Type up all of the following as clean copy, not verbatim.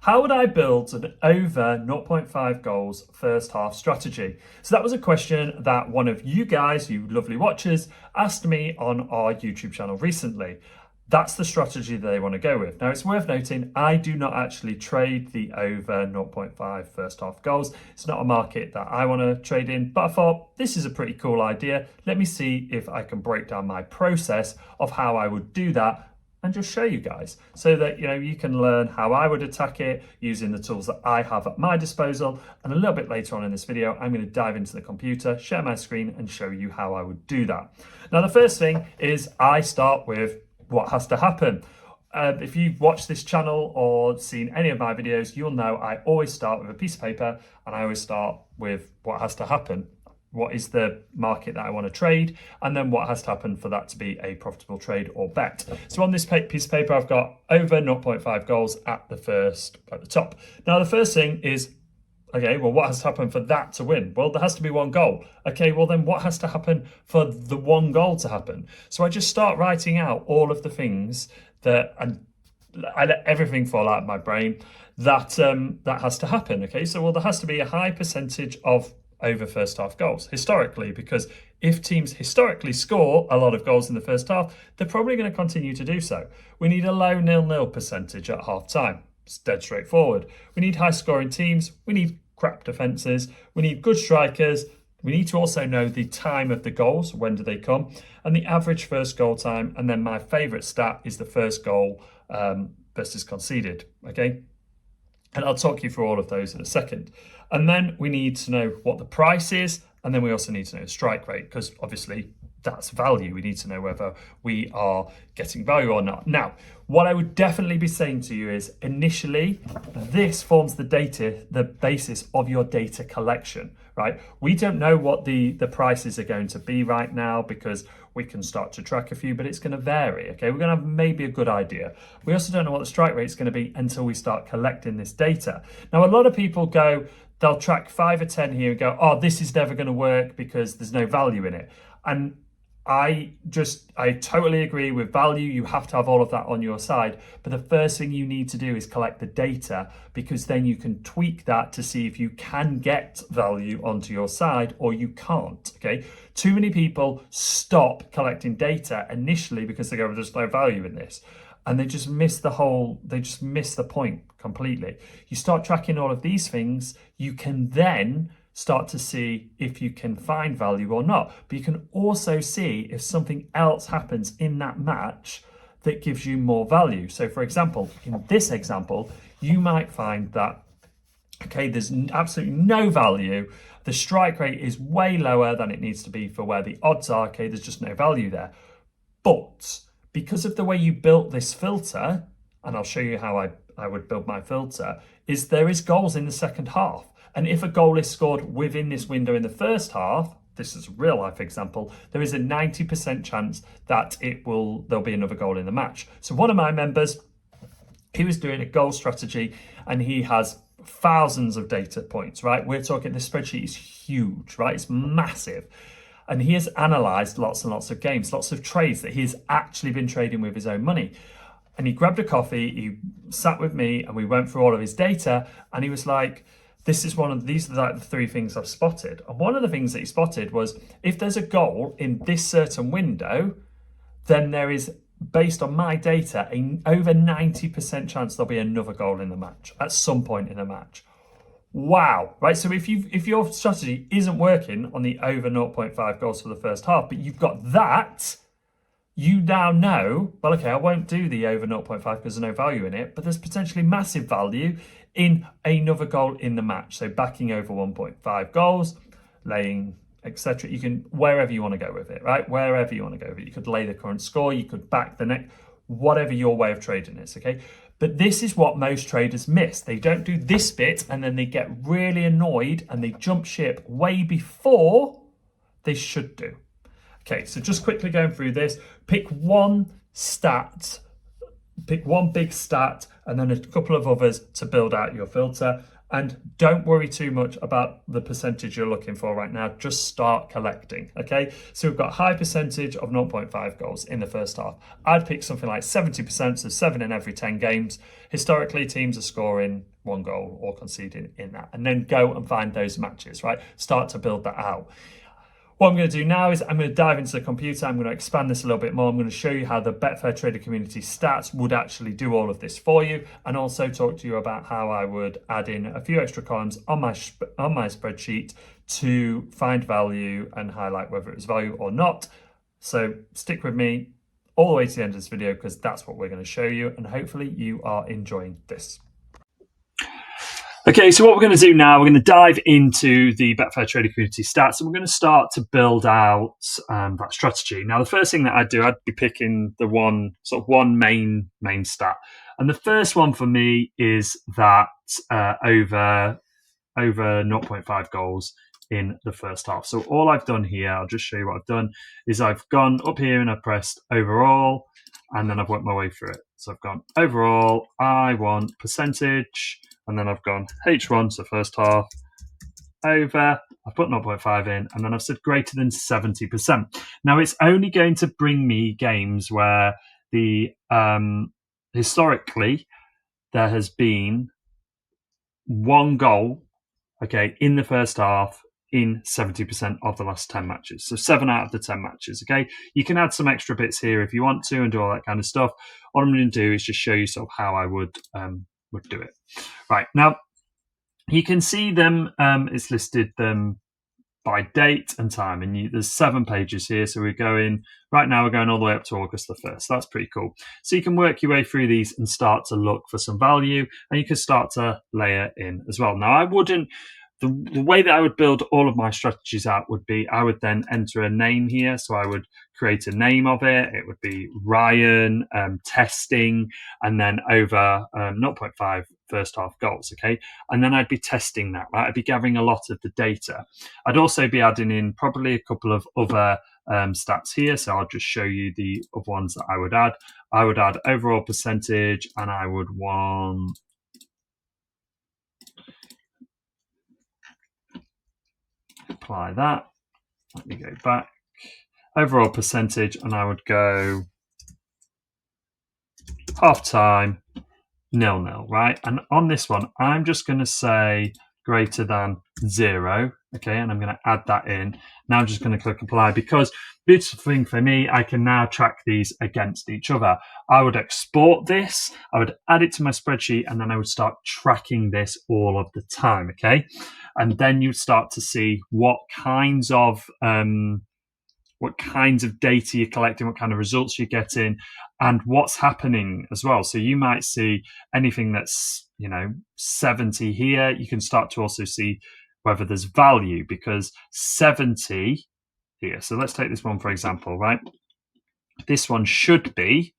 How would I build an over 0.5 goals first half strategy? So that was a question that one of you guys, you lovely watchers, asked me on our YouTube channel recently. That's the strategy that they want to go with. Now, it's worth noting, I do not actually trade the over 0.5 first half goals. It's not a market that I want to trade in, but I thought this is a pretty cool idea. Let me see if I can break down my process of how I would do that and just show you guys so that you can learn how I would attack it using the tools that I have at my disposal. And a little bit later on in this video, I'm going to dive into the computer, share my screen and show you how I would do that. Now, the first thing is I start with what has to happen. If you've watched this channel or seen any of my videos, you'll know I always start with a piece of paper and I always start with what has to happen. What is the market that I want to trade, and then what has to happen for that to be a profitable trade or bet. So on this piece of paper, I've got over 0.5 goals at the top. Now, the first thing is, okay, well, what has to happen for that to win? Well, there has to be one goal. Okay, well, then what has to happen for the one goal to happen? So I just start writing out all of the things that, and I let everything fall out of my brain that that has to happen. Okay, so well, there has to be a high percentage of over first half goals historically, because if teams historically score a lot of goals in the first half, they're probably going to continue to do so. We need a low 0-0 percentage at half time. It's dead straightforward. We need high scoring teams. We need crap defenses. We need good strikers. We need to also know the time of the goals. When do they come? And the average first goal time. And then my favorite stat is the first goal versus conceded. Okay. And I'll talk you through all of those in a second. And then we need to know what the price is. And then we also need to know the strike rate, because obviously that's value. We need to know whether we are getting value or not. Now, what I would definitely be saying to you is initially, this forms the basis of your data collection, right? We don't know what the prices are going to be right now because we can start to track a few, but it's going to vary, okay? We're going to have maybe a good idea. We also don't know what the strike rate is going to be until we start collecting this data. Now, a lot of people they'll track 5 or 10 here and go, oh, this is never going to work because there's no value in it. And I totally agree with value. You have to have all of that on your side. But the first thing you need to do is collect the data, because then you can tweak that to see if you can get value onto your side or you can't. Okay. Too many people stop collecting data initially because they go, there's no value in this. And they just miss the point completely. You start tracking all of these things, you can then start to see if you can find value or not. But you can also see if something else happens in that match that gives you more value. So for example, in this example, you might find that, okay, there's absolutely no value. The strike rate is way lower than it needs to be for where the odds are. Okay, there's just no value there. But because of the way you built this filter, and I'll show you how I would build my filter, is there is goals in the second half. And if a goal is scored within this window in the first half, this is a real life example, there is a 90% chance that there'll be another goal in the match. So one of my members, he was doing a goal strategy and he has thousands of data points, right? We're talking, this spreadsheet is huge, right? It's massive. And he has analyzed lots and lots of games, lots of trades that he's actually been trading with his own money. And he grabbed a coffee, he sat with me and we went through all of his data and he was like, these are like the 3 things I've spotted. And one of the things that he spotted was, if there's a goal in this certain window, then there is, based on my data, over 90% chance there'll be another goal in the match at some point in the match. Wow, right? So if your strategy isn't working on the over 0.5 goals for the first half, but you've got that, you now know, well, okay, I won't do the over 0.5 because there's no value in it, but there's potentially massive value in another goal in the match. So backing over 1.5 goals, laying, etc. You can, wherever you want to go with it, right? Wherever you want to go with it. You could lay the current score, you could back the next, whatever your way of trading is, okay? But this is what most traders miss. They don't do this bit and then they get really annoyed and they jump ship way before they should do. Okay, so just quickly going through this, pick one big stat, and then a couple of others to build out your filter. And don't worry too much about the percentage you're looking for right now. Just start collecting, okay? So we've got high percentage of 0.5 goals in the first half. I'd pick something like 70%, so 7 in every 10 games. Historically, teams are scoring 1 goal or conceding in that. And then go and find those matches, right? Start to build that out. What I'm going to do now is I'm going to dive into the computer. I'm going to expand this a little bit more. I'm going to show you how the Betfair Trader Community stats would actually do all of this for you, and also talk to you about how I would add in a few extra columns on my spreadsheet to find value and highlight whether it was value or not. So stick with me all the way to the end of this video, because that's what we're going to show you, and hopefully you are enjoying this. Okay, so what we're going to do now, we're going to dive into the Betfair Trader Community stats, and we're going to start to build out that strategy. Now, the first thing that I'd do, I'd be picking the one main stat. And the first one for me is that over 0.5 goals in the first half. So all I've done here, I'll just show you what I've done, is I've gone up here and I've pressed overall, and then I've worked my way through it. So I've gone overall, I want percentage, and then I've gone H1, so first half, over, I've put 0.5 in, and then I've said greater than 70%. Now, it's only going to bring me games where the historically there has been 1 goal, okay, in the first half in 70% of the last 10 matches. So 7 out of the 10 matches, okay? You can add some extra bits here if you want to and do all that kind of stuff. What I'm going to do is just show you sort of how I would do it. Right, now you can see them, it's listed them by date and time, and there's 7 pages here. So we're going, right now we're going all the way up to August the 1st. That's pretty cool. So you can work your way through these and start to look for some value, and you can start to layer in as well. Now, I wouldn't, the way that I would build all of my strategies out would be, I would then enter a name here. So I would create a name of it. It would be Ryan testing, and then over 0.5 first half goals, okay? And then I'd be testing that, right? I'd be gathering a lot of the data. I'd also be adding in probably a couple of other stats here. So I'll just show you the ones that I would add. I would add overall percentage, and I would want apply that. Let me go back. Overall percentage, and I would go half time, 0-0, right? And on this one, I'm just going to say greater than 0, okay? And I'm going to add that in. Now I'm just going to click apply, because the beautiful thing for me, I can now track these against each other. I would export this, I would add it to my spreadsheet, and then I would start tracking this all of the time, okay? And then you start to see what kinds of data you're collecting, what kind of results you're getting, and what's happening as well. So you might see anything that's 70 here. You can start to also see whether there's value, because 70 here. So let's take this one for example, right? This one should be,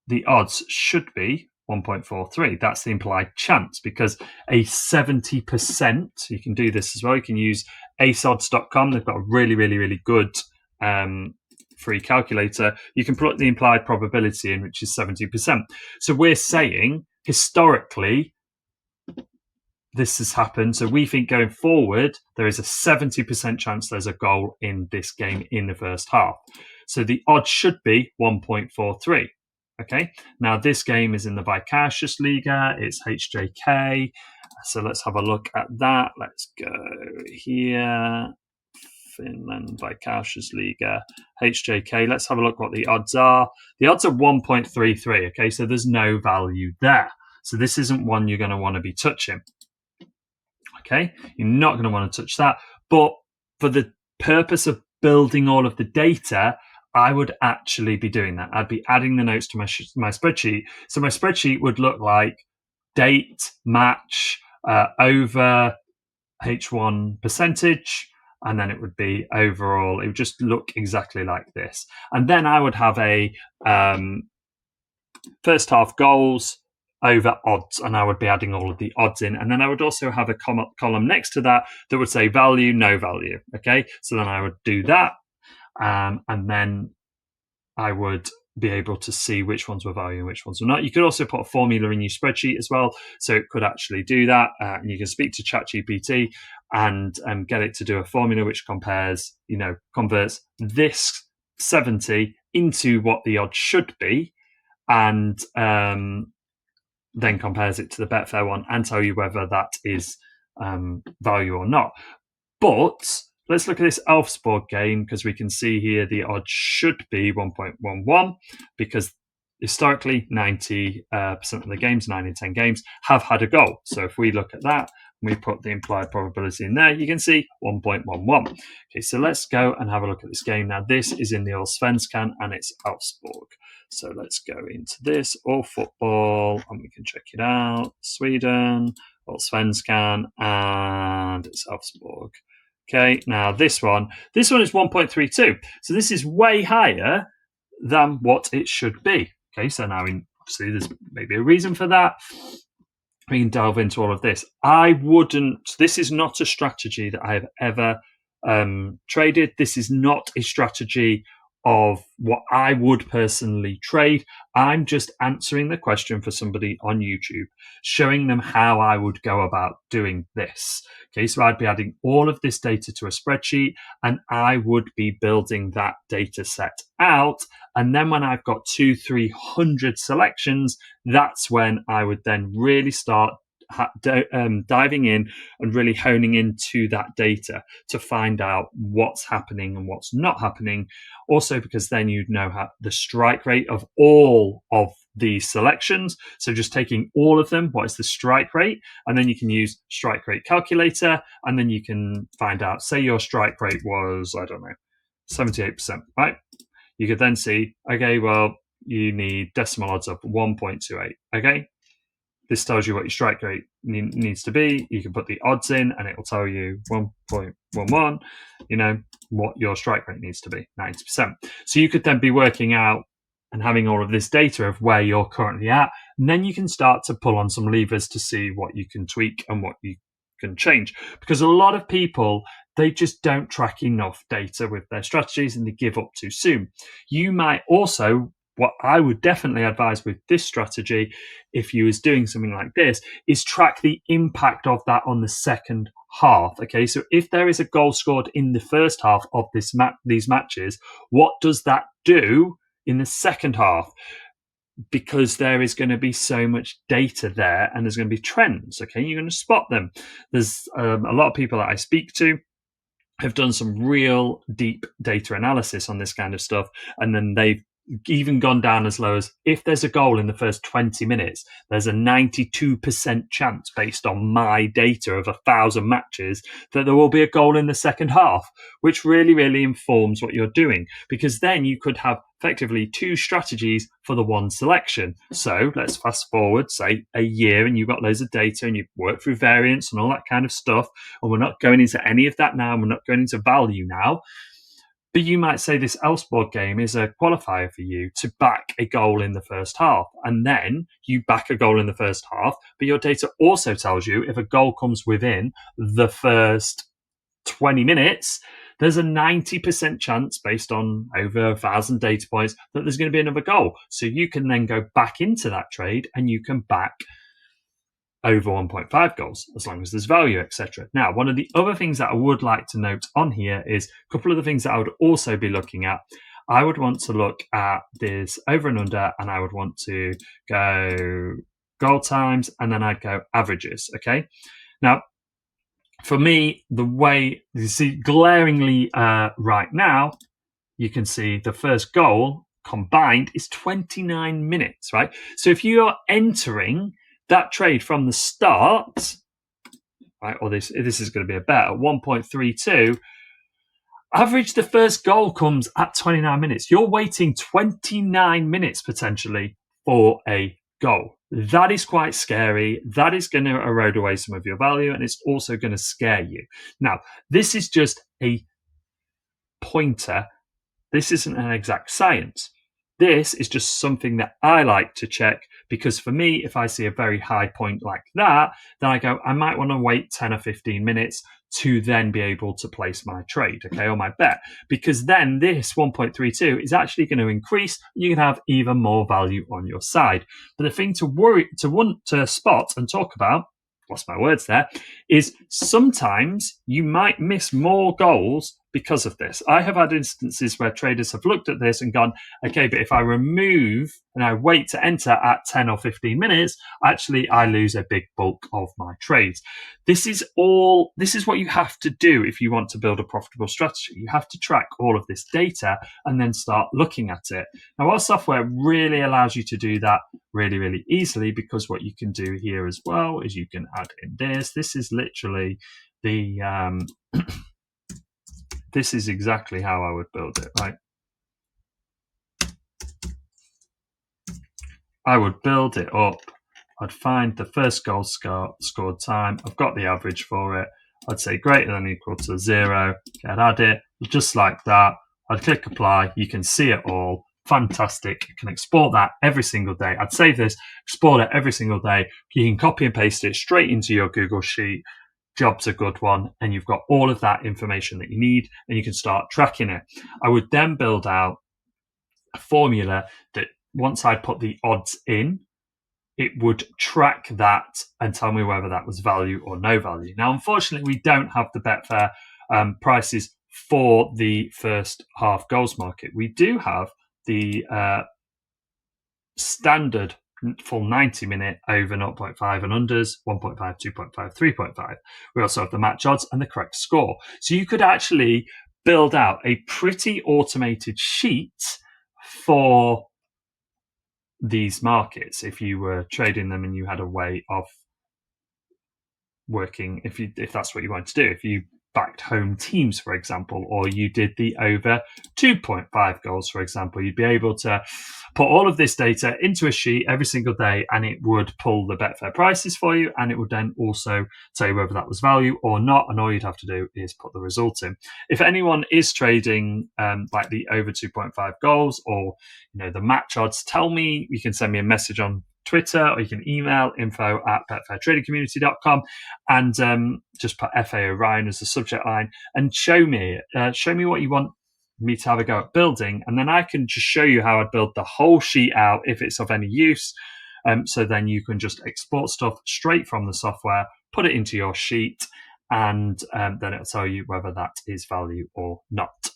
the odds should be 1.43. That's the implied chance, because a 70%, you can do this as well. You can use aceodds.com. They've got a really, really, really good free calculator. You can put the implied probability in, which is 70%. So we're saying historically this has happened. So we think going forward, there is a 70% chance there's a goal in this game in the first half. So the odds should be 1.43. Okay, now this game is in the Vicarious Liga, it's HJK. So let's have a look at that. Let's go here, Finland Vicarious Liga, HJK. Let's have a look what the odds are. The odds are 1.33, okay, so there's no value there. So this isn't one you're going to want to be touching. Okay, you're not going to want to touch that. But for the purpose of building all of the data, I would actually be doing that. I'd be adding the notes to my spreadsheet. So my spreadsheet would look like date, match, over H1 percentage, and then it would be overall. It would just look exactly like this. And then I would have a first half goals over odds, and I would be adding all of the odds in. And then I would also have a column next to that would say value, no value. Okay, so then I would do that. And then I would be able to see which ones were value and which ones were not. You could also put a formula in your spreadsheet as well, so it could actually do that. And you can speak to ChatGPT and get it to do a formula which converts this 70 into what the odds should be, and then compares it to the Betfair one and tell you whether that is value or not. But let's look at this Elfsborg game, because we can see here the odds should be 1.11, because historically 90% of the games, 9 in 10 games, have had a goal. So if we look at that, we put the implied probability in there, you can see 1.11. Okay, so let's go and have a look at this game. Now, this is in the Allsvenskan and it's Elfsborg. So let's go into this, all football, and we can check it out. Sweden, Allsvenskan, and it's Elfsborg. Okay, now this one is 1.32. So this is way higher than what it should be. Okay, so now obviously there's maybe a reason for that. We can delve into all of this. This is not a strategy that I have ever traded. This is not a strategy of what I would personally trade. I'm just answering the question for somebody on YouTube, showing them how I would go about doing this. Okay, so I'd be adding all of this data to a spreadsheet and I would be building that data set out. And then when I've got 200-300 selections, that's when I would then really start diving in and really honing into that data to find out what's happening and what's not happening. Also, because then you'd know the strike rate of all of these selections. So just taking all of them, what is the strike rate? And then you can use strike rate calculator, and then you can find out, say your strike rate was, 78%, right? You could then see, okay, well, you need decimal odds of 1.28, okay? This tells you what your strike rate needs to be. You can put the odds in and it will tell you 1.11, what your strike rate needs to be, 90%. So you could then be working out and having all of this data of where you're currently at. And then you can start to pull on some levers to see what you can tweak and what you can change. Because a lot of people, they just don't track enough data with their strategies and they give up too soon. You might also, what I would definitely advise with this strategy, if you was doing something like this, is track the impact of that on the second half. Okay, so if there is a goal scored in the first half of these matches, what does that do in the second half? Because there is going to be so much data there and there's going to be trends. Okay, you're going to spot them. There's a lot of people that I speak to have done some real deep data analysis on this kind of stuff, and then they've even gone down as low as, if there's a goal in the first 20 minutes, there's a 92% chance based on my data of 1,000 matches that there will be a goal in the second half, which really, really informs what you're doing, because then you could have effectively 2 strategies for the one selection. So let's fast forward, say, a year, and you've got loads of data and you've worked through variance and all that kind of stuff. And we're not going into any of that now. We're not going into value now. But you might say this Elfsborg game is a qualifier for you to back a goal in the first half. And then you back a goal in the first half, but your data also tells you if a goal comes within the first 20 minutes, there's a 90% chance based on over 1,000 data points that there's going to be another goal. So you can then go back into that trade and you can back over 1.5 goals, as long as there's value, etc. Now, one of the other things that I would like to note on here is a couple of the things that I would also be looking at. I would want to look at this over and under, and I would want to go goal times, and then I'd go averages, okay? Now, for me, the way you see glaringly right now, you can see the first goal combined is 29 minutes, right? So if you are entering that trade from the start, right, or this is going to be a bet at 1.32, average the first goal comes at 29 minutes. You're waiting 29 minutes potentially for a goal. That is quite scary. That is going to erode away some of your value, and it's also going to scare you. Now, this is just a pointer. This isn't an exact science. This is just something that I like to check, because for me, if I see a very high point like that, then I go, I might want to wait 10 or 15 minutes to then be able to place my trade, okay, or my bet, because then this 1.32 is actually going to increase. You can have even more value on your side. But the thing to want to spot and talk about, lost my words there, is sometimes you might miss more goals because of this. I have had instances where traders have looked at this and gone, okay, but if I remove and I wait to enter at 10 or 15 minutes, actually I lose a big bulk of my trades. This is what you have to do if you want to build a profitable strategy. You have to track all of this data and then start looking at it. Now, our software really allows you to do that really, really easily, because what you can do here as well is you can add in this. This is literally the this is exactly how I would build it, right? I would build it up. I'd find the first goal scored time. I've got the average for it. I'd say greater than or equal to 0. I'd add it just like that. I'd click apply. You can see it all. Fantastic. You can export that every single day. I'd save this, export it every single day. You can copy and paste it straight into your Google Sheet. Job's a good one. And you've got all of that information that you need, and you can start tracking it. I would then build out a formula that once I put the odds in, it would track that and tell me whether that was value or no value. Now, unfortunately, we don't have the Betfair prices for the first half goals market. We do have the standard full 90-minute over 0.5 and unders, 1.5, 2.5, 3.5. We also have the match odds and the correct score. So you could actually build out a pretty automated sheet for these markets if you were trading them and you had a way of working, if that's what you wanted to do. If you backed home teams, for example, or you did the over 2.5 goals, for example, you'd be able to put all of this data into a sheet every single day, and it would pull the Betfair prices for you, and it would then also tell you whether that was value or not, and all you'd have to do is put the result in. If anyone is trading like the over 2.5 goals or the match odds, tell me. You can send me a message on Twitter, or you can email info@betfairtradingcommunity.com and just put FA Orion as the subject line and show me what you want me to have a go at building, and then I can just show you how I'd build the whole sheet out if it's of any use. So then you can just export stuff straight from the software, put it into your sheet, and then it'll tell you whether that is value or not.